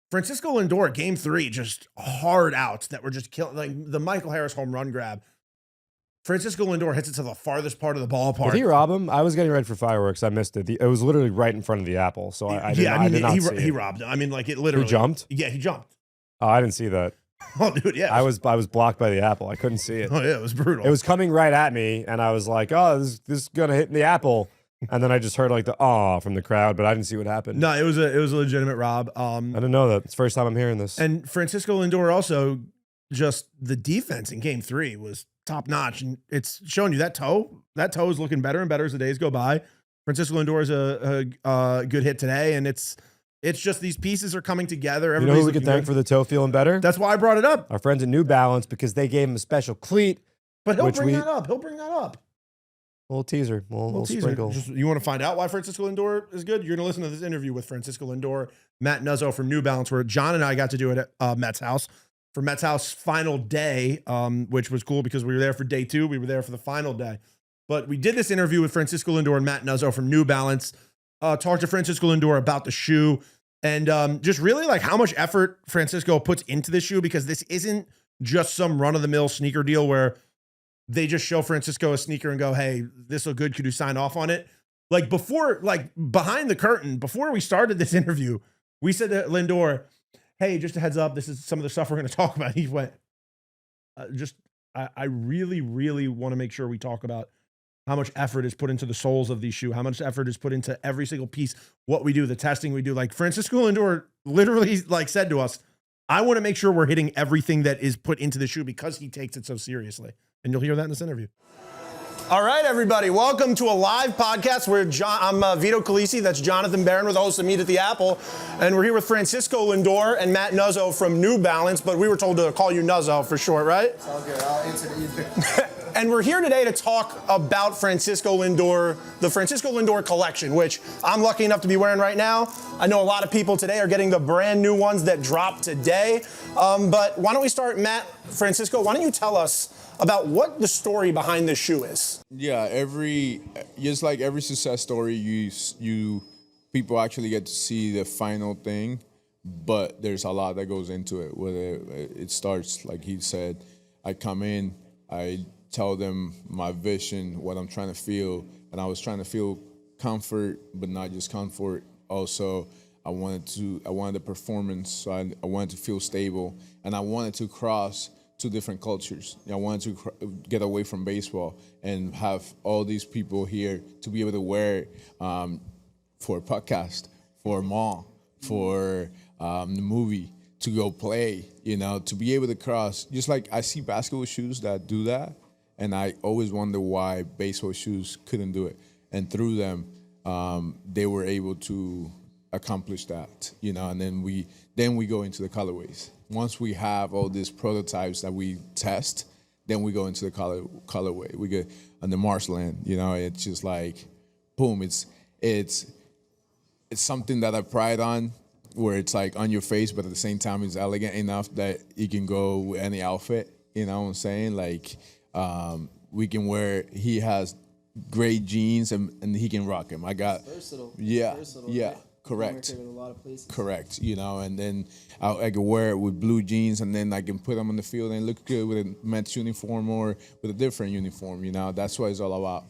A: Francisco Lindor, game 3, just hard outs that were just killing, like the Michael Harris home run grab. Francisco Lindor hits it to the farthest part of the ballpark.
D: Did he rob him? I was getting ready for fireworks. I missed it. It was literally right in front of the apple, so I did not see it.
A: He robbed him. I mean, like it literally.
D: He jumped?
A: Yeah, he jumped.
D: Oh, I didn't see that.
A: Oh, dude, yeah.
D: I was blocked by the apple. I couldn't see it.
A: Oh, yeah, it was brutal.
D: It was coming right at me, and I was like, oh, this is going to hit the apple. And then I just heard like the aw from the crowd, but I didn't see what happened.
A: No, it was a legitimate rob.
D: I didn't know that. It's the first time I'm hearing this.
A: And Francisco Lindor also, just the defense in game 3 was top notch. And it's showing you that toe is looking better and better as the days go by. Francisco Lindor is a good hit today, and it's just these pieces are coming together.
D: You know who we could thank for the toe feeling better?
A: That's why I brought it up.
D: Our friends at New Balance, because they gave him a special cleat.
A: But he'll bring that up. He'll bring that up.
D: A little teaser. A little
A: teaser.
D: sprinkle.
A: You want to find out why Francisco Lindor is good? You're going to listen to this interview with Francisco Lindor, Matt Nuzzo from New Balance, where John and I got to do it at Mets House for Mets House final day, which was cool because we were there for day 2. We were there for the final day. But we did this interview with Francisco Lindor and Matt Nuzzo from New Balance. Talked to Francisco Lindor about the shoe and just really like how much effort Francisco puts into this shoe, because this isn't just some run-of-the-mill sneaker deal where they just show Francisco a sneaker and go, hey, this look good. Could you sign off on it? Like before, like behind the curtain, before we started this interview, we said to Lindor, hey, just a heads up, this is some of the stuff we're going to talk about. He went, I really, really want to make sure we talk about how much effort is put into the soles of these shoes, how much effort is put into every single piece, what we do, the testing we do. Like Francisco Lindor literally like said to us, I want to make sure we're hitting everything that is put into the shoe because he takes it so seriously. And you'll hear that in this interview. All right, everybody. Welcome to a live podcast where I'm Vito Calisi. That's Jonathan Barron with the host of Meet at the Apple. And we're here with Francisco Lindor and Matt Nuzzo from New Balance, but we were told to call you Nuzzo for short, right?
E: It's all good. I'll answer to you. And we're here today to talk about Francisco Lindor, the Francisco Lindor collection, which I'm lucky enough to be wearing right now. I know a lot of people today are getting the brand new ones that dropped today. But why don't we start, Matt, Francisco, why don't you tell us about what the story behind this shoe is?
B: Yeah, just like every success story, you people actually get to see the final thing, but there's a lot that goes into it. Whether it starts, like he said, I come in, I tell them my vision, what I'm trying to feel, and I was trying to feel comfort, but not just comfort. Also, I wanted the performance, so I wanted to feel stable, and I wanted to cross two different cultures. I wanted to get away from baseball and have all these people here to be able to wear it for a podcast, for a mall, for the movie, to go play, to be able to cross. Just like I see basketball shoes that do that, and I always wonder why baseball shoes couldn't do it. And through them, they were able to accomplish that, and then we go into the colorways. Once we have all these prototypes that we test, then we go into the colorway. We get on the marshland, it's just like, boom, it's something that I pride on, where it's like on your face, but at the same time it's elegant enough that you can go with any outfit, you know what I'm saying? Like, we can wear, he has great jeans and he can rock them. I got,
F: versatile.
B: Yeah,
F: versatile,
B: yeah.
F: Right?
B: Correct.
F: In a lot of places.
B: Correct. And then I can wear it with blue jeans, and then I can put them on the field and look good with a Mets uniform or with a different uniform. That's what it's all about.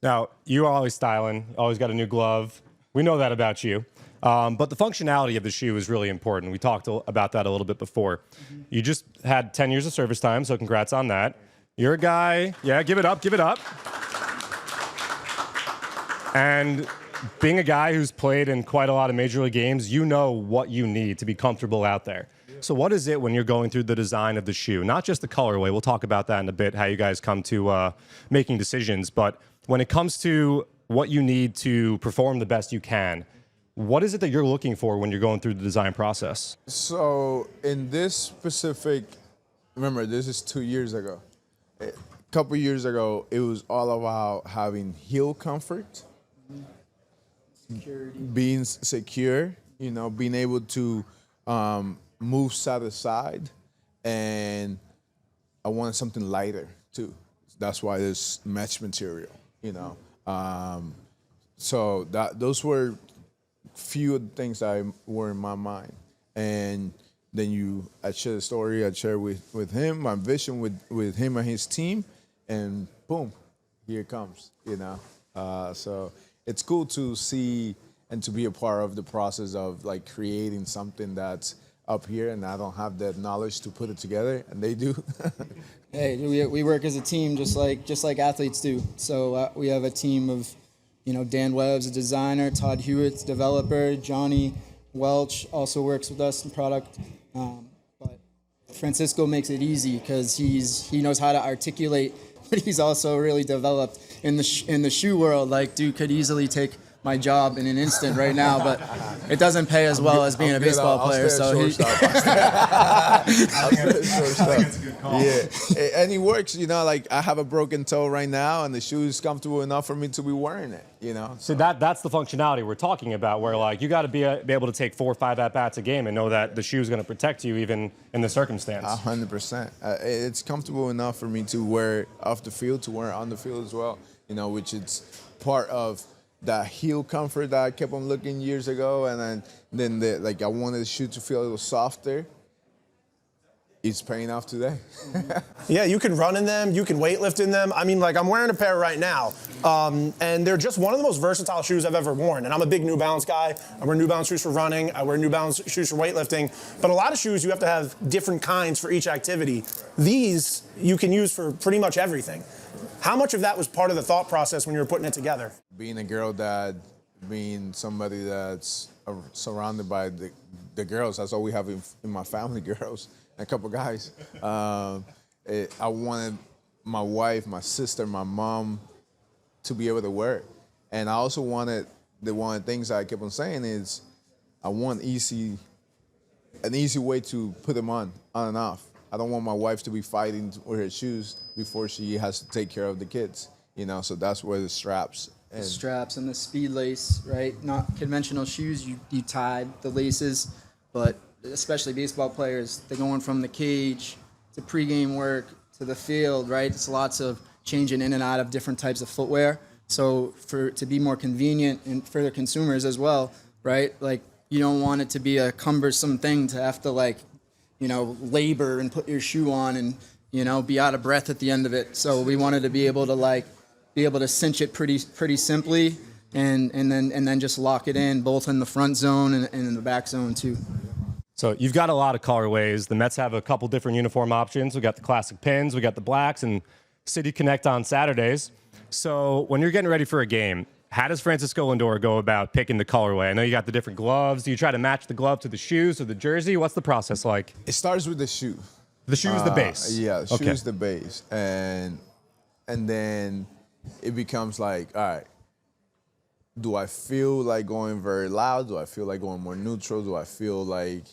D: Now, you are always styling, always got a new glove. We know that about you. But the functionality of the shoe is really important. We talked about that a little bit before. Mm-hmm. You just had 10 years of service time, so congrats on that. You're a guy, yeah, give it up. And being a guy who's played in quite a lot of major league games, you know what you need to be comfortable out there. So what is it when you're going through the design of the shoe? Not just the colorway, we'll talk about that in a bit, how you guys come to making decisions, but when it comes to what you need to perform the best you can, what is it that you're looking for when you're going through the design process?
B: So in this specific, remember, this is 2 years ago. A couple years ago, it was all about having heel comfort,
F: Security.
B: being secure, being able to move side to side, and I wanted something lighter too. That's why there's mesh material, So those were few of the things that were in my mind, and then I share the story, I share with him my vision with him and his team, and boom, here it comes, So it's cool to see and to be a part of the process of like creating something that's up here, and I don't have that knowledge to put it together, and they do.
F: Hey, we work as a team just like athletes do. So we have a team of, Dan Webb's a designer, Todd Hewitt's developer, Johnny Welch also works with us in product. But Francisco makes it easy because he knows how to articulate, but he's also really developed in the shoe world. Like, dude could easily take my job in an instant right now, but it doesn't pay as well as being a baseball player. So
B: yeah, and he works. Like I have a broken toe right now, and the shoe is comfortable enough for me to be wearing it.
D: So that's the functionality we're talking about, where like you got to be able to take 4 or 5 at bats a game and know that the shoe is going to protect you even in the circumstance.
B: 100%. It's comfortable enough for me to wear it off the field, to wear it on the field as well. Which is part of that heel comfort that I kept on looking years ago, and then I wanted the shoe to feel a little softer. It's paying off today.
E: Yeah, you can run in them, you can weightlift in them. I mean, like, I'm wearing a pair right now, and they're just one of the most versatile shoes I've ever worn. And I'm a big New Balance guy. I wear New Balance shoes for running. I wear New Balance shoes for weightlifting. But a lot of shoes, you have to have different kinds for each activity. These, you can use for pretty much everything. How much of that was part of the thought process when you were putting it together?
B: Being a girl dad, being somebody that's surrounded by the girls, that's all we have in my family, girls. A couple guys. I wanted my wife, my sister, my mom to be able to wear it. And I also wanted, one of the things I kept on saying is I want an easy way to put them on and off. I don't want my wife to be fighting with her shoes before she has to take care of the kids. You know, so that's where the straps.
F: The straps and the speed lace, right? Not conventional shoes. You tied the laces, but especially baseball players, they're going from the cage to pregame work to the field, right? It's lots of changing in and out of different types of footwear. So to be more convenient and for the consumers as well, right? Like, you don't want it to be a cumbersome thing to have to, like, you know, labor and put your shoe on and, you know, be out of breath at the end of it. So we wanted to be able to cinch it pretty simply and then just lock it in both in the front zone and in the back zone too.
D: So you've got a lot of colorways. The Mets have a couple different uniform options. We got the classic pins, we got the blacks, and City Connect on Saturdays. So when you're getting ready for a game, how does Francisco Lindor go about picking the colorway? I know you got the different gloves. Do you try to match the glove to the shoes or the jersey? What's the process like?
B: It starts with the shoe.
D: The shoe is the base.
B: Yeah, shoe
D: Okay.
B: is the base, and then it becomes like, all right, do I feel like going very loud? Do I feel like going more neutral? Do I feel like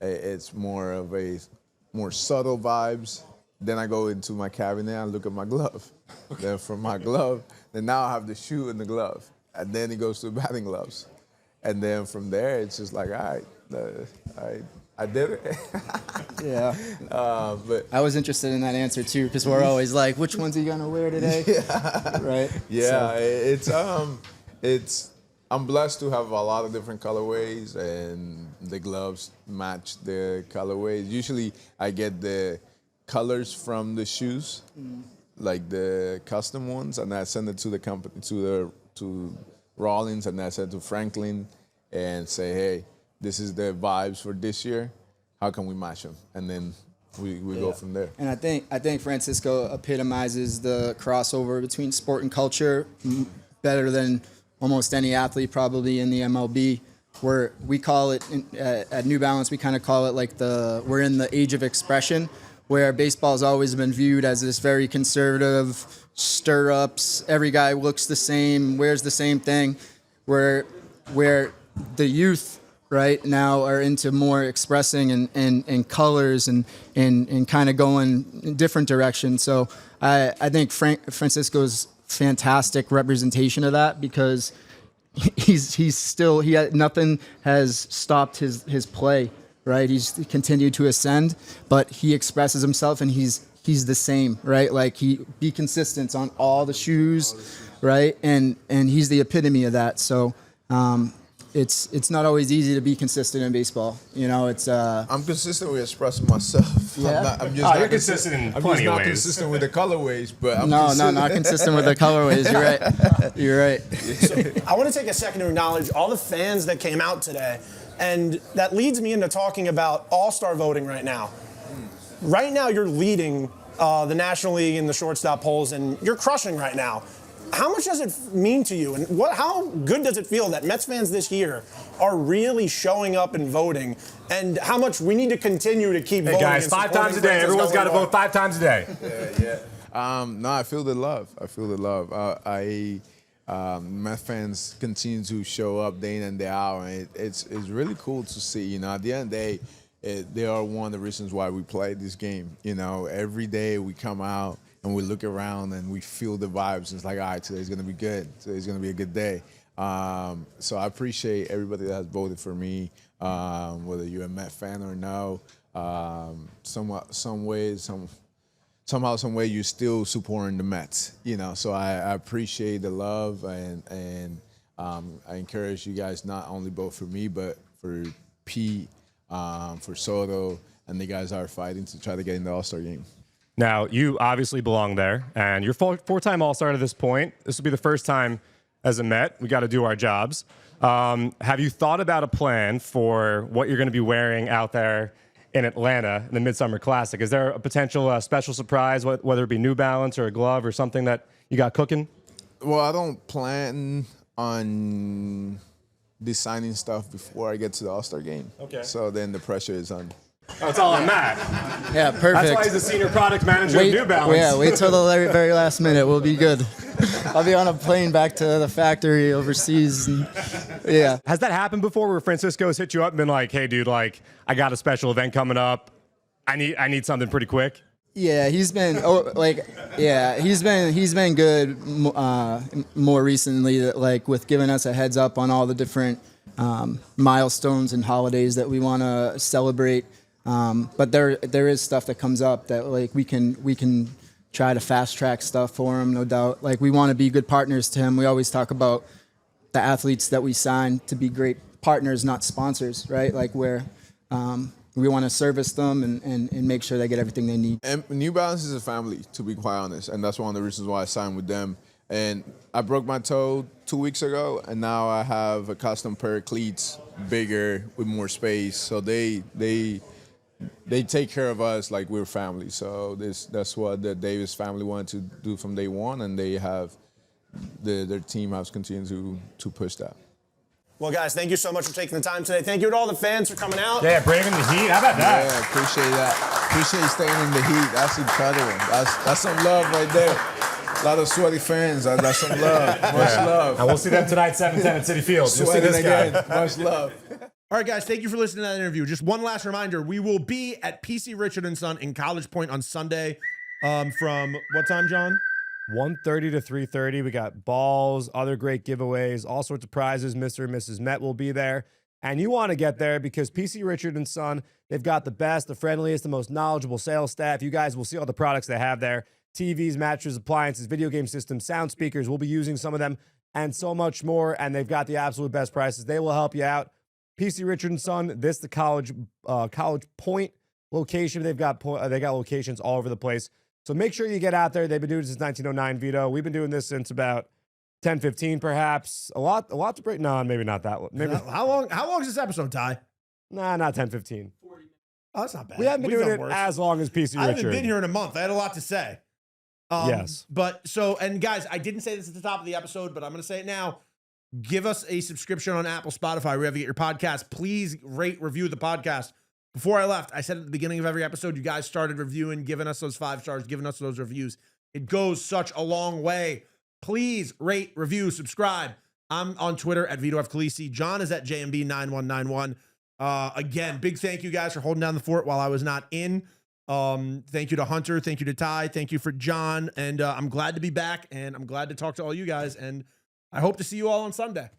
B: it's more of a more subtle vibes? Then I go into my cabinet and look at my glove. Then from my glove, then now I have the shoe and the glove. And then it goes to the batting gloves. And then from there, it's just like, all right, I did it.
F: Yeah.
B: But
F: I was interested in that answer too, because we're always like, which one's he gonna wear today? Yeah. Right.
B: yeah, it's I'm blessed to have a lot of different colorways, and the gloves match the colorways. Usually I get the colors from the shoes, like the custom ones, and I send it to the company, to Rollins, and I send it to Franklin and say, hey, this is the vibes for this year. How can we match them? And then we go from there.
F: And I think Francisco epitomizes the crossover between sport and culture better than almost any athlete probably in the MLB. Where we call it at New Balance, we kind of call it like we're in the age of expression, where baseball has always been viewed as this very conservative stir-ups. Every guy looks the same, wears the same thing. Where the youth right now are into more expressing and colors and kind of going in different directions. So I think Francisco's fantastic representation of that, because nothing has stopped his play, right? He's continued to ascend, but he expresses himself and he's the same, right? Like be consistent on all the shoes, right? And he's the epitome of that. So it's not always easy to be consistent in baseball. You know, it's
B: I'm consistent with expressing myself.
F: Yeah?
D: You're consistent in
B: I'm
D: plenty
B: just
D: of
B: not
D: ways.
B: consistent with the colorways, but I'm
F: not
B: consistent.
F: consistent with the colorways. You're right. You're right.
E: I want to take a second to acknowledge all the fans that came out today. And that leads me into talking about all-star voting right now. Right now, you're leading the National League in the shortstop polls, and you're crushing right now. How much does it mean to you, and how good does it feel that Mets fans this year are really showing up and voting, and how much we need to continue to keep voting?
D: Hey guys, 5 times a day. Everyone's got to vote 5 times a day.
B: No, I feel the love. Mets fans continue to show up day in and day out, and it's really cool to see. You know, at the end of the day, they are one of the reasons why we play this game. You know, every day we come out and we look around and we feel the vibes. It's like, all right, today's gonna be good. Today's gonna be a good day. So I appreciate everybody that has voted for me, whether you're a Met fan or no. Somehow, some way, you're still supporting the Mets. You know, so I appreciate the love, and I encourage you guys not only vote for me, but for Pete, for Soto, and the guys that are fighting to try to get in the All-Star game.
D: Now, you obviously belong there, and you're four-time All-Star to this point. This will be the first time as a Met. We got to do our jobs. Have you thought about a plan for what you're going to be wearing out there in Atlanta in the Midsummer Classic? Is there a potential special surprise, whether it be New Balance or a glove or something that you got cooking?
B: Well, I don't plan on designing stuff before I get to the All-Star game.
D: Okay.
B: So then the pressure is on.
D: Oh, it's all on Matt.
F: Yeah, perfect.
D: That's why he's the senior product manager of New Balance.
F: Yeah, wait till the very last minute. We'll be good. I'll be on a plane back to the factory overseas. Yeah.
D: Has that happened before where Francisco's hit you up and been like, hey, dude, like, I got a special event coming up. I need something pretty quick.
F: Yeah, he's been he's been good more recently, like with giving us a heads up on all the different milestones and holidays that we want to celebrate. But there is stuff that comes up that like we can try to fast track stuff for him, no doubt. Like we want to be good partners to him. We always talk about the athletes that we sign to be great partners, not sponsors, right? Like where we want to service them and make sure they get everything they need.
B: And New Balance is a family, to be quite honest, and that's one of the reasons why I signed with them. And I broke my toe 2 weeks ago, and now I have a custom pair of cleats, bigger with more space. So they take care of us like we're family. So that's what the Davis family wanted to do from day one, and they have their team has continued to push that.
E: Well, guys, thank you so much for taking the time today. Thank you to all the fans for coming out.
D: Yeah, braving the heat. How about that?
B: Yeah, appreciate that. Appreciate staying in the heat. That's incredible. That's some love right there. A lot of sweaty fans. That's some love. Much love.
D: And we'll see them tonight, 7:10 at Citi Field. You'll see
B: Sweating
D: this guy.
B: again. Much love.
A: All right, guys, thank you for listening to that interview. Just one last reminder, we will be at PC Richard & Son in College Point on Sunday from what time, John?
D: 1:30 to 3:30. We got balls, other great giveaways, all sorts of prizes. Mr. and Mrs. Met will be there. And you want to get there because PC Richard & Son, they've got the best, the friendliest, the most knowledgeable sales staff. You guys will see all the products they have there. TVs, mattresses, appliances, video game systems, sound speakers. We'll be using some of them and so much more. And they've got the absolute best prices. They will help you out. PC Richard & Son, this the College Point location. They got locations all over the place. So make sure you get out there. They've been doing it since 1909, Vito. We've been doing this since about 10, 15, perhaps. A lot to break. No, maybe not that one. Maybe
A: How long is this episode, Ty?
D: nah, not 10, 15.
A: Oh, that's not bad.
D: We haven't been
A: We've
D: doing
A: done
D: it
A: worse.
D: as long as PC
A: I
D: Richard.
A: haven't been here in a month. I had a lot to say.
D: Yes.
A: But and guys, I didn't say this at the top of the episode, but I'm going to say it now. Give us a subscription on Apple, Spotify, wherever you get your podcast. Please rate, review the podcast. Before I left, I said at the beginning of every episode, you guys started reviewing, giving us those 5 stars, giving us those reviews. It goes such a long way. Please rate, review, subscribe. I'm on Twitter at Vito F. Khaleesi. John is at JMB9191. Again, big thank you guys for holding down the fort while I was not in. Thank you to Hunter. Thank you to Ty. Thank you for John. And I'm glad to be back, and I'm glad to talk to all you guys. And I hope to see you all on Sunday.